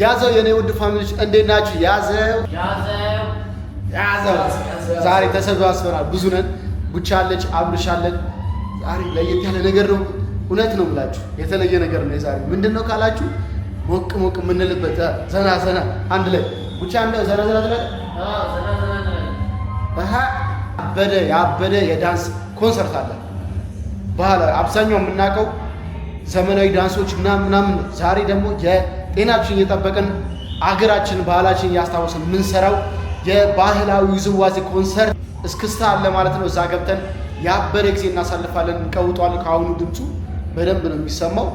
ያዘው የኔ ውድ ፋሚሊዎች እንዴት ናችሁ? ያዘው ዛሬ ተሰባስበናል። ብዙ ነን። ቡቻ አለች፣ አብርሽ አለን። ዛሬ ለየት ያለ ነገር ነው። እውነት ነው ብላችሁ የተለየ ነገር ነው። የዛሬ ምንድነው ካላችሁ ሞቅ ሞቅ የምንልበት ዘና ዘና አንድ ላይ ቡቻ እንደ ዘና ዘና ያበደ የዳንስ ኮንሰርት አለ። ባህላዊ አብዛኛው የምናውቀው ዘመናዊ ዳንሶች ምናምን። ዛሬ ደግሞ የጤናችን እየጠበቅን አገራችን ባህላችን እያስታወስን የምንሰራው የባህላዊ ውዝዋዜ ኮንሰርት እስክስታ አለ ማለት ነው። እዛ ገብተን ያበደ ጊዜ እናሳልፋለን። እንቀውጧል። ከአሁኑ ድምፁ በደንብ ነው የሚሰማው።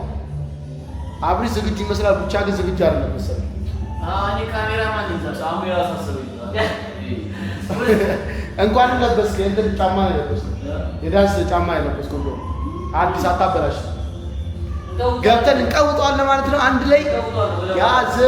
አብሪ ዝግጁ ይመስላል። ብቻ ግን ዝግጁ አይደለም መሰለኝ። እኔ ካሜራማን እንኳን ለበስክ እንትን ጫማ ነው የለበስክ፣ የዳንስ ጫማ የለበስክ ሁሉ አዲስ አታበላሽ። ገብተን እንቀውጧለን ማለት ነው። አንድ ላይ ያዘው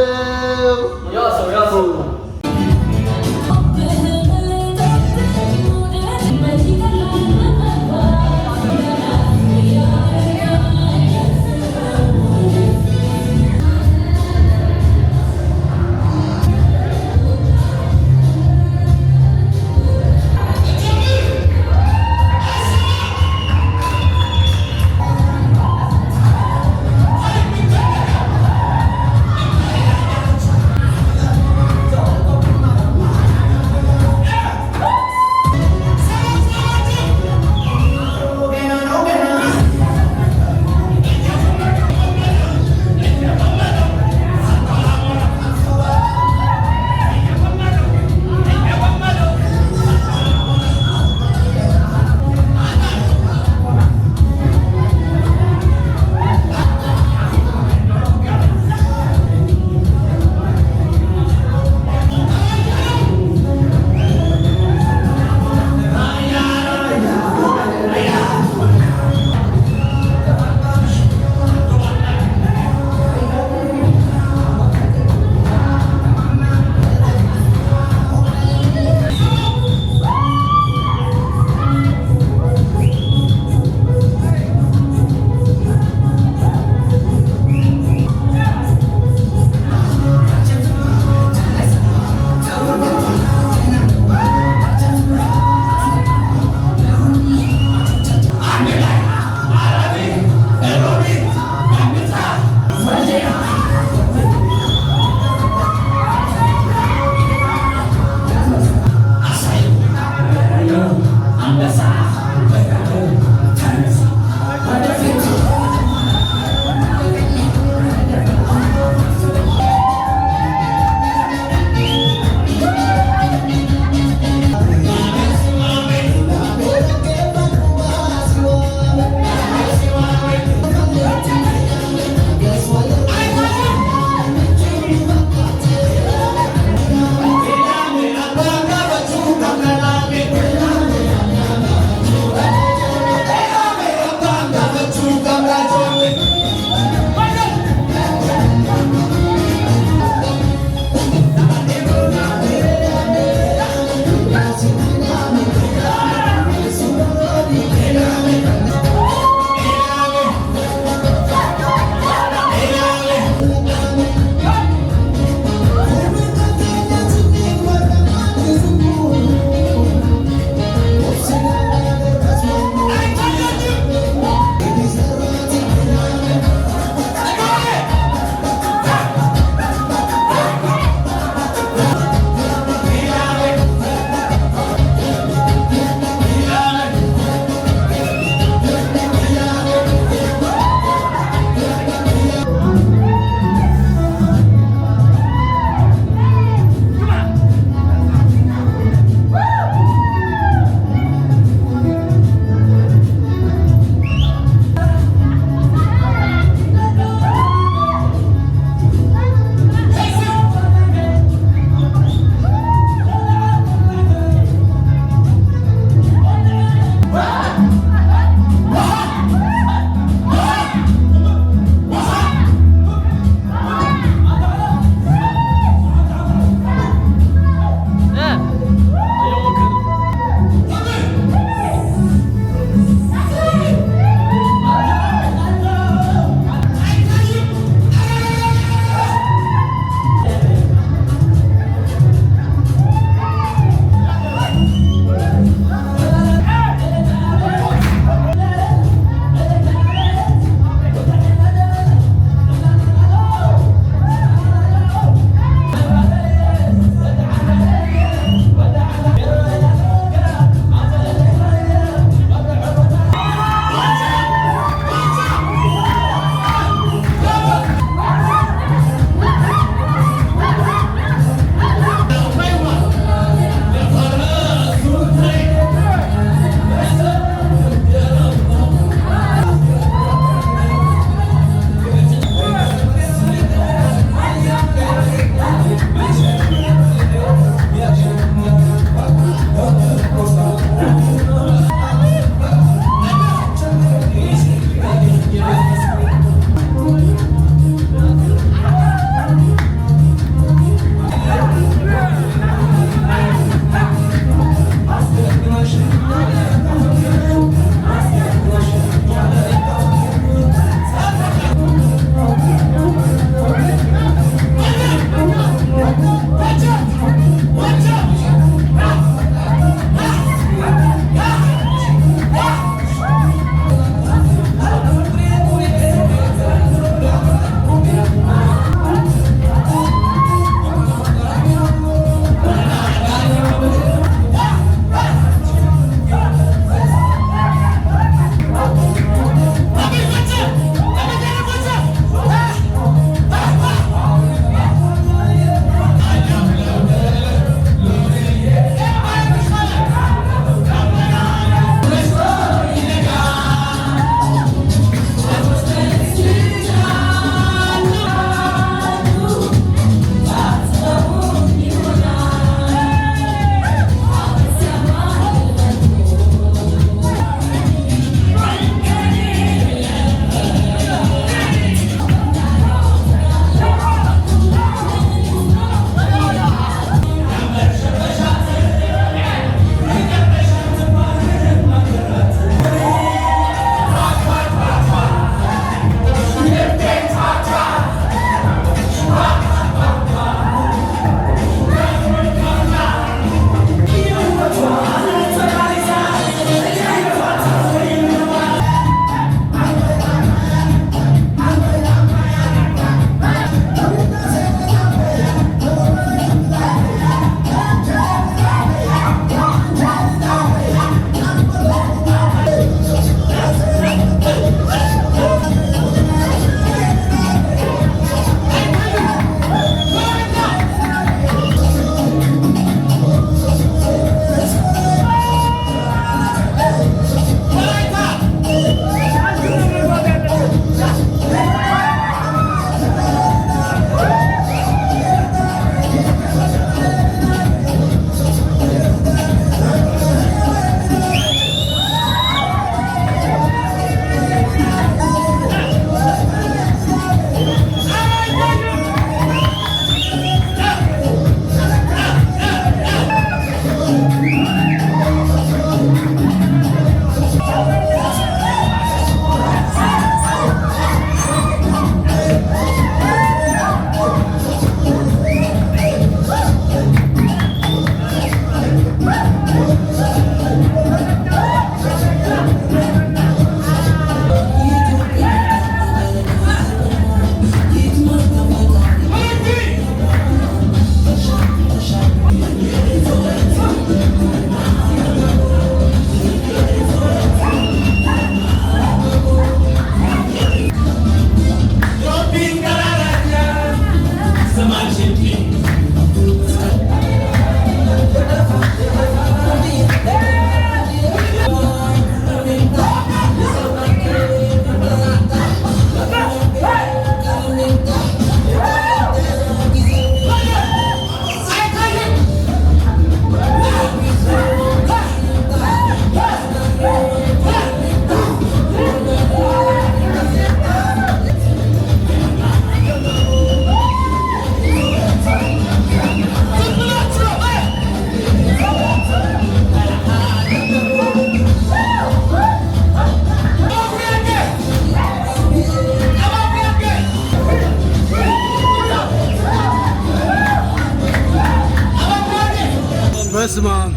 በስመ አብ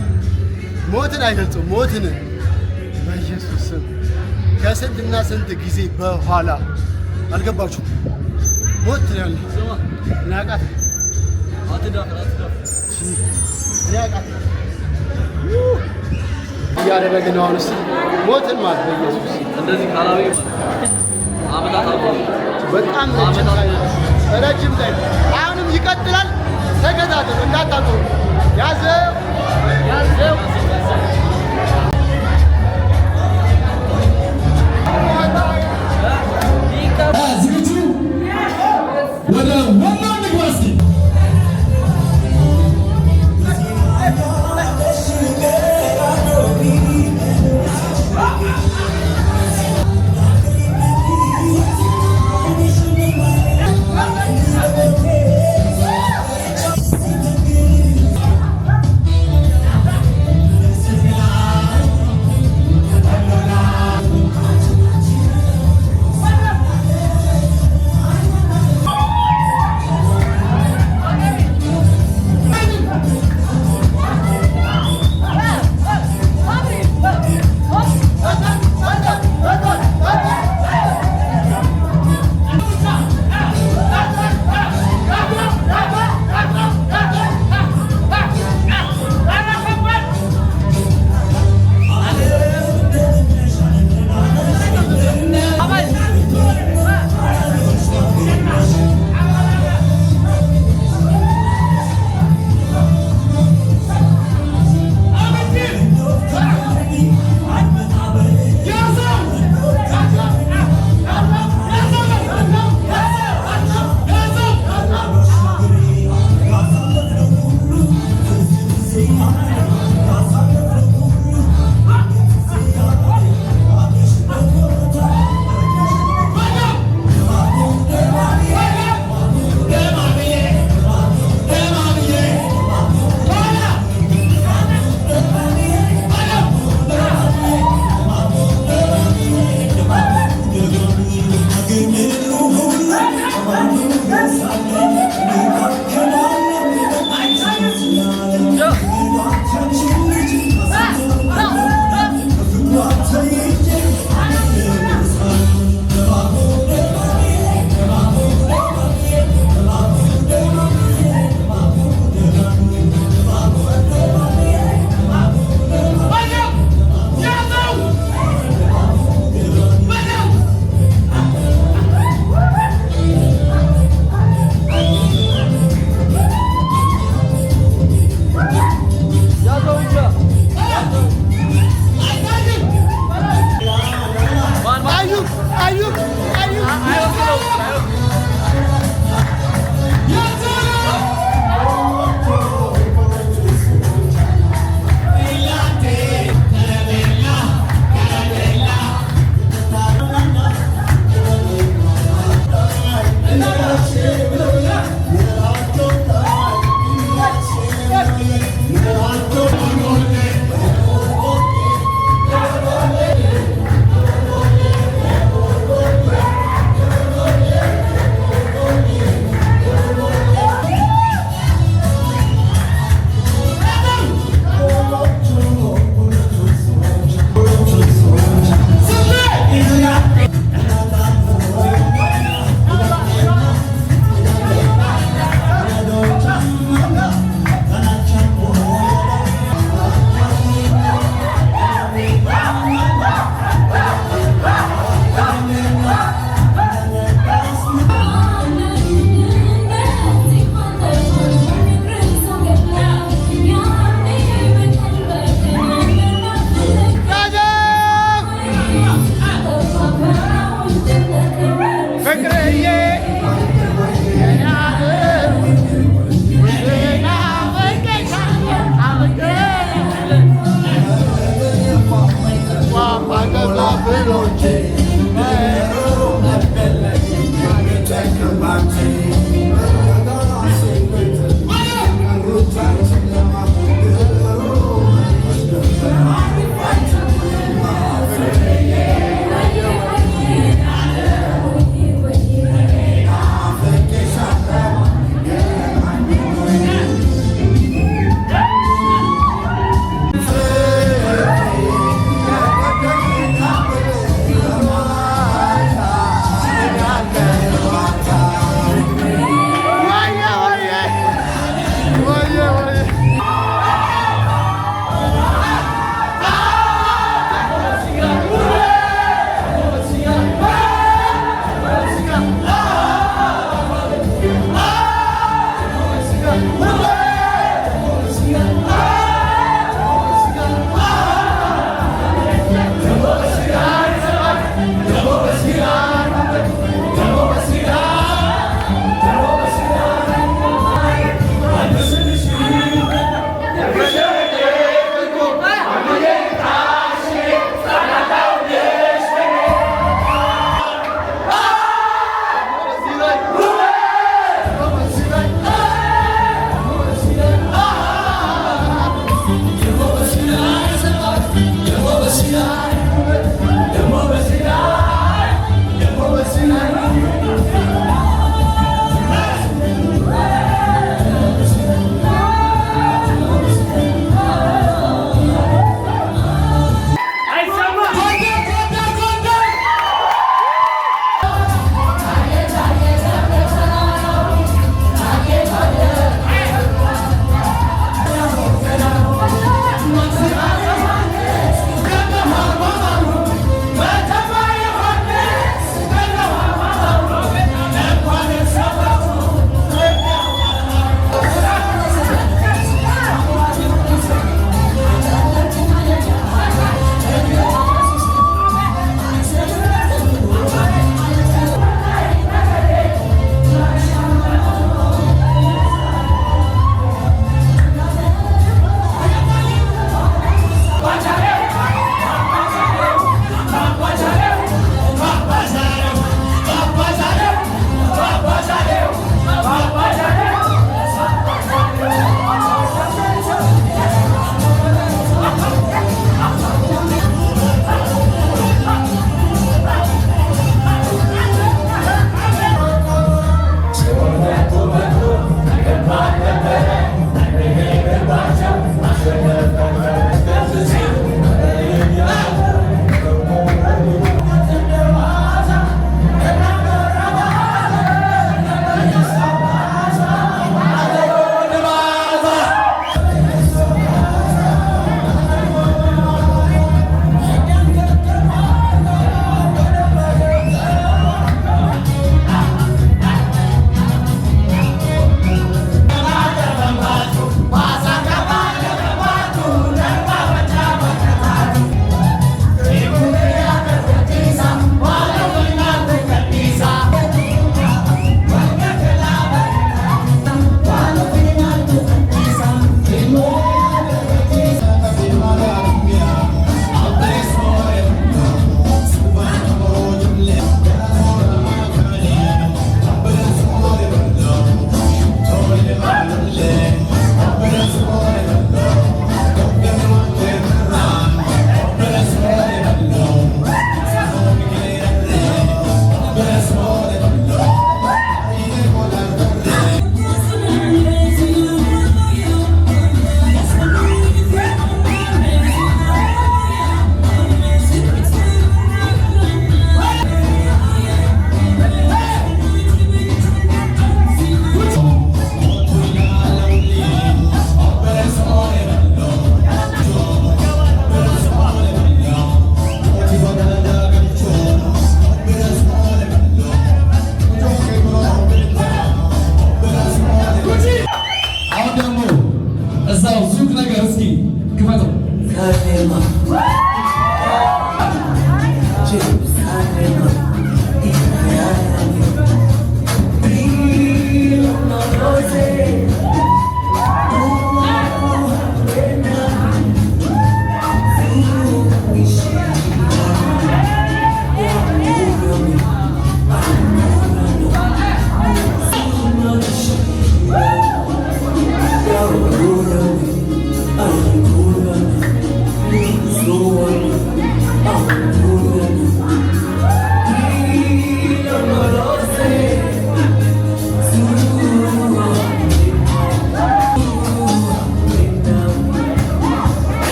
ሞትን አይገልጹም። ሞትን በኢየሱስ ስም ከስንትና ስንት ጊዜ በኋላ አልገባችሁም? ሞት ትላለህ። ናቃት ናቃት እያደረግን አሁን እስኪ ሞትን ማለት በኢየሱስ እንደዚህ ካላዊ አመታት አልፎ በጣም ረጅም ታይም አሁንም ይቀጥላል። ተከታተሉ እንዳታቆሙ። ያዘው ያዘው ዝግጁ ወደ ዋናው ንግባ እስኪ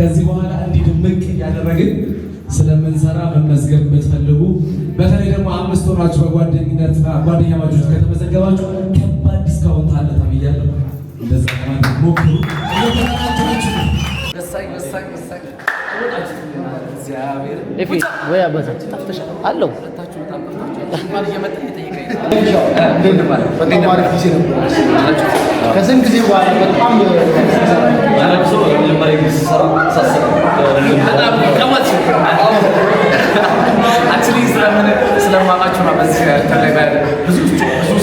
ከዚህ በኋላ እንዲህ ድምቅ እያደረግን ስለምንሰራ መመዝገብ የምትፈልጉ በተለይ ደግሞ 5 ሆናችሁ በጓደኝነት ጓደኛ ማቾች ከተመዘገባችሁ ከባድ ዲስካውንት አለ ተብያለሁ። እንደዛ ለማድረግ ሞክሩ። ከስንት ጊዜ በኋላ በጣም ስለማማችሁ ነው። በዚህ ብዙ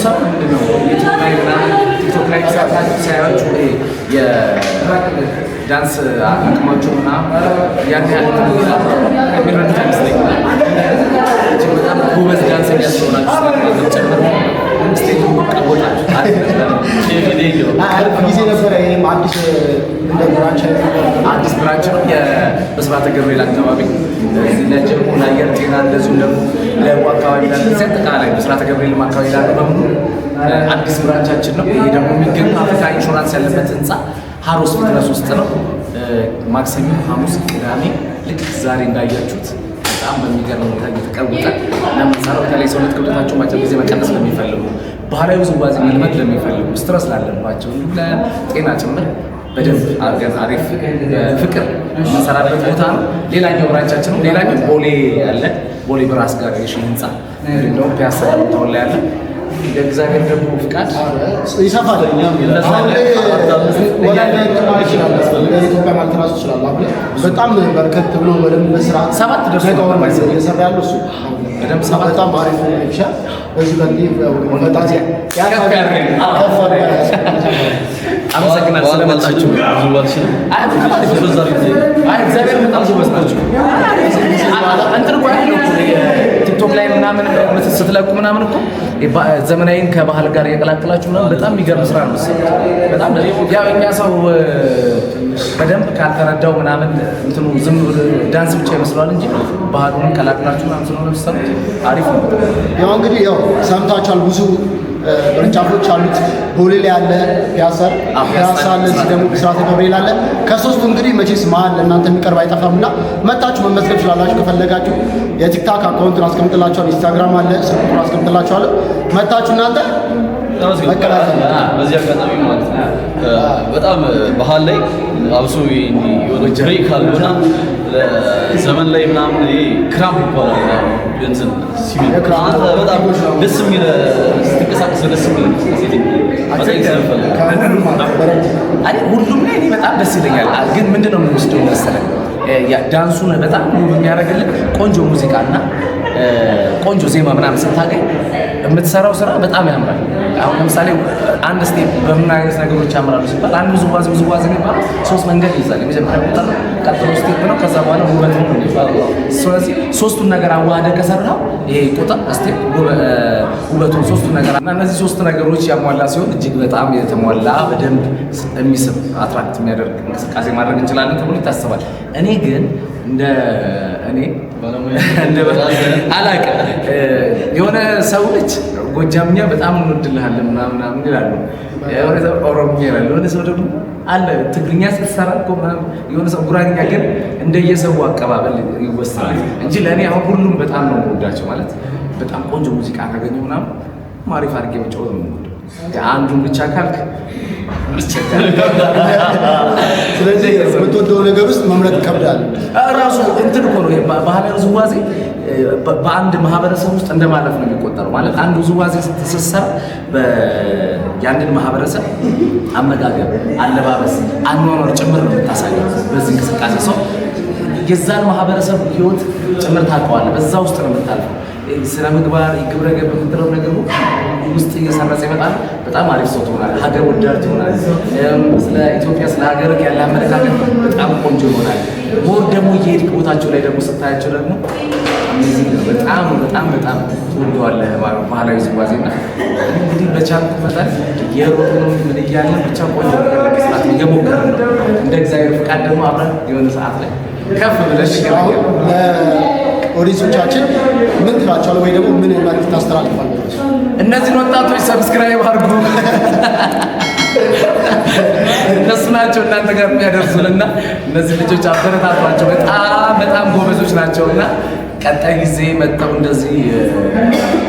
ሰው ቲክቶክ ላይ ሳያችሁ የዳንስ አቅማችሁ ምናምን ያን ያህል የሚረዱት አይመስለኝም። በጣም ጎበዝ ዳንስ የሚያስሆናችሁ ጨምር ስቴጅ ቀቦታችሁ ጊዜ ነበረ። ይህም አዲስ ብራንች ነው በስብሐተ ገብርኤል አካባቢ ለጀሞ ለአየር ጤና እንደዚሁም ደግሞ ለቡ አካባቢ ላለዚህ አጠቃላይ በስብሐተ ገብርኤል አካባቢ ላለ በሙሉ አዲስ ብራንቻችን ነው። ይሄ ደግሞ የሚገኙ አፍሪካ ኢንሹራንስ ያለበት ህንፃ ሀሮስ ፊትነስ ውስጥ ነው። ማክሰኞ፣ ሐሙስ፣ ቅዳሜ ልክ ዛሬ እንዳያችሁት በጣም በሚገርም ሁኔታ እየተቀወጠ ለምንሰራው በተለይ ሰውነት ክብደታቸው በአጭር ጊዜ መቀነስ ለሚፈልጉ፣ ባህላዊ ውዝዋዜ መልመድ ለሚፈልጉ፣ ስትረስ ላለባቸው እንዲሁም ለጤና ጭምር በደንብ አድርገን አሪፍ ፍቅር የምንሰራበት ቦታ ነው። ሌላኛው ብራንቻችን ነው። ሌላኛው ቦሌ ያለ ቦሌ ብራስ ጋር የሺ ህንፃ እንዲሁም ደግሞ ፒያሳ ታውን ላይ ያለ እግዚአብሔር ደግሞ ፍቃድ ይሰፋል። ኢትዮጵያ ማለት ራሱ ይችላል። አሁን በጣም በርከት ብሎ በደንብ መስራት 7 ደርሶ እየሰራ ያለው እሱ በደንብ በጣም አሪፍ ነው። ይሻል በዚህ አመሰግናለሁ ስለመጣችሁ። እግዚአብሔር በጣም ጎበዝ ናቸው። እንትን እኮ ቲክቶክ ላይ ምናምን ስትለቁ ምናምን እኮ ዘመናዊን ከባህል ጋር እየቀላቀላችሁ ምናምን በጣም የሚገርም ስራ ነው የምትሰሩት። በጣም ያው እኛ ሰው በደንብ ካልተረዳው ምናምን እንትኑ ዝም ዳንስ ብቻ ይመስለዋል እንጂ ባህሉን ቀላቅላችሁ ምናምን ስለሆነ የምትሰሩት አሪፍ ነው። ያው እንግዲህ ያው ሰምታችኋል። ብዙ ቅርንጫፎች አሉት። ቦሌ ላይ ያለ ፒያሳ አለ፣ እዚህ ደግሞ ብስራተ ገብርኤል አለ። ከሶስቱ እንግዲህ መቼስ መሀል ለእናንተ የሚቀርብ አይጠፋምና መጣችሁ መመዝገብ ትችላላችሁ። ከፈለጋችሁ የቲክታክ አካውንቱን አስቀምጥላችኋለሁ፣ ኢንስታግራም አለ፣ ስልክ ቁጥር አስቀምጥላችኋለሁ። መጣችሁ እናንተ መከላከል። በዚህ አጋጣሚ ማለት ነው በጣም ባህል ላይ አብሶ የሆነ ብሬክ አለና ዘመን ላይ ምናምን ይሄ ክራምፕ ይባላል። እንትን ሲቪል አንተ በጣም ደስ የሚል ስትንቀሳቀስ ደስ የሚል ሁሉም ላይ እኔ በጣም ደስ ይለኛል። ግን ምንድነው የምንወስደው መሰለህ ዳንሱን በጣም የሚያደርግልን ቆንጆ ሙዚቃና ቆንጆ ዜማ ምናምን ስታገኝ የምትሰራው ስራ በጣም ያምራል። አሁን ለምሳሌ አንድ ስቴፕ በምን አይነት ነገሮች ያምራሉ ሲባል አንድ ውዝዋዜ የሚባለው 3 መንገድ ይይዛል። የመጀመሪያ ቁጥር ነው፣ ቀጥሎ ስቴፕ ነው፣ ከዛ በኋላ ውበት ነው የሚባለው። ስለዚህ 3ቱን ነገር አዋህደህ ከሰራው ይሄ ቁጥር ስቴፕ ውበቱን 3ቱን ነገር እና እነዚህ 3 ነገሮች ያሟላ ሲሆን እጅግ በጣም የተሟላ በደንብ የሚስብ አትራክት የሚያደርግ እንቅስቃሴ ማድረግ እንችላለን ተብሎ ይታሰባል። እኔ ግን አላውቅም የሆነ ሰው ልጅ ጎጃምኛ በጣም እንወድልሃለን ምናምን ይላሉ፣ የሆነ ሰው ኦሮምኛ ይላል፣ የሆነ ሰው ደግሞ አለ ትግርኛ ስትሰራ እኮ የሆነ ሰው ጉራኛ። ግን እንደየሰው አቀባበል ይወሰናል እንጂ ለእኔ አሁን ሁሉም በጣም ነው የምወዳቸው። ማለት በጣም ቆንጆ ሙዚቃ ካገኘሁ ምናምን አሪፍ አድርጌ መጫወት ነው የምወደው። አንዱን ብቻ ካልክ ስለዚህ የምትወደው ነገር ውስጥ መምረጥ ይከብዳል። ራሱ እንትን እኮ ነው ባህላዊ ውዝዋዜ በአንድ ማህበረሰብ ውስጥ እንደማለፍ ነው የሚቆጠረው። ማለት አንድ ውዝዋዜ ስትሰራ ያንን ማህበረሰብ አመጋገብ፣ አለባበስ፣ አኗኗር ጭምር ነው የምታሳየው። በዚህ እንቅስቃሴ ሰው የዛን ማህበረሰብ ህይወት ጭምር ታውቀዋለህ። በዛ ውስጥ ነው የምታልፈው። ስነ ምግባር ግብረ ገብ የምትለው ነገር ውስጥ እየሰረጸ ይመጣል። በጣም አሪፍ ሰው ትሆናለህ፣ ሀገር ወዳድ ትሆናለህ። ስለ ኢትዮጵያ ስለ ሀገር ያለ አመለካከት በጣም ቆንጆ ይሆናል። ሞር ደግሞ እየሄድክ ቦታቸው ላይ ደግሞ ስታያቸው ደግሞ በጣም በጣም በጣም ትወደዋለህ ባህላዊ ውዝዋዜና እንግዲህ በቻልኩት መጠን የሮጥን ምን እያለን ብቻ ቆንጆ ነገር ለመስራት እየሞከርን ነው። እንደ እግዚአብሔር ፍቃድ ደግሞ አብረን የሆነ ሰዓት ላይ ከፍ ብለሽ ኦዲየንሶቻችን ምን ትላቸዋለህ ወይ ደግሞ ምን መልዕክት ታስተላልፋለህ? እነዚህን ወጣቶች ሰብስክራይብ አድርጉ። እነሱ ናቸው እናንተ ጋር የሚያደርሱንና እነዚህ ልጆች አበረታቷቸው። በጣም ጎበዞች ናቸውና ቀጣይ ጊዜ መጥተው እንደዚህ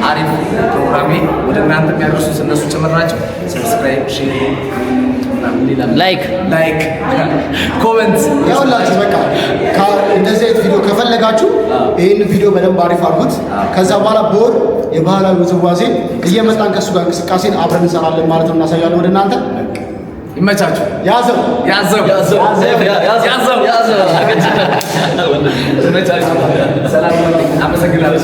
አሪፍ ፕሮግራሜ ወደ እናንተ የሚያደርሱት እነሱ ጭምር ናቸው። ሰብስክራይብ፣ ሼር፣ ላይክ ኮሜንት ያውላችሁ። በቃ እንደዚህ አይነት ቪዲዮ ከፈለጋችሁ ይህን ቪዲዮ በደንብ አሪፍ አድርጉት። ከዛ በኋላ በወር የባህላዊ ውዝዋዜ እየመጣን ከእሱ ጋር እንቅስቃሴን አብረን እንሰራለን ማለት ነው። እናሳያለን ወደ እናንተ። ይመቻችሁ። ያዘው ያዘው ያዘው ያዘው። ሰላም አመሰግናለሁ።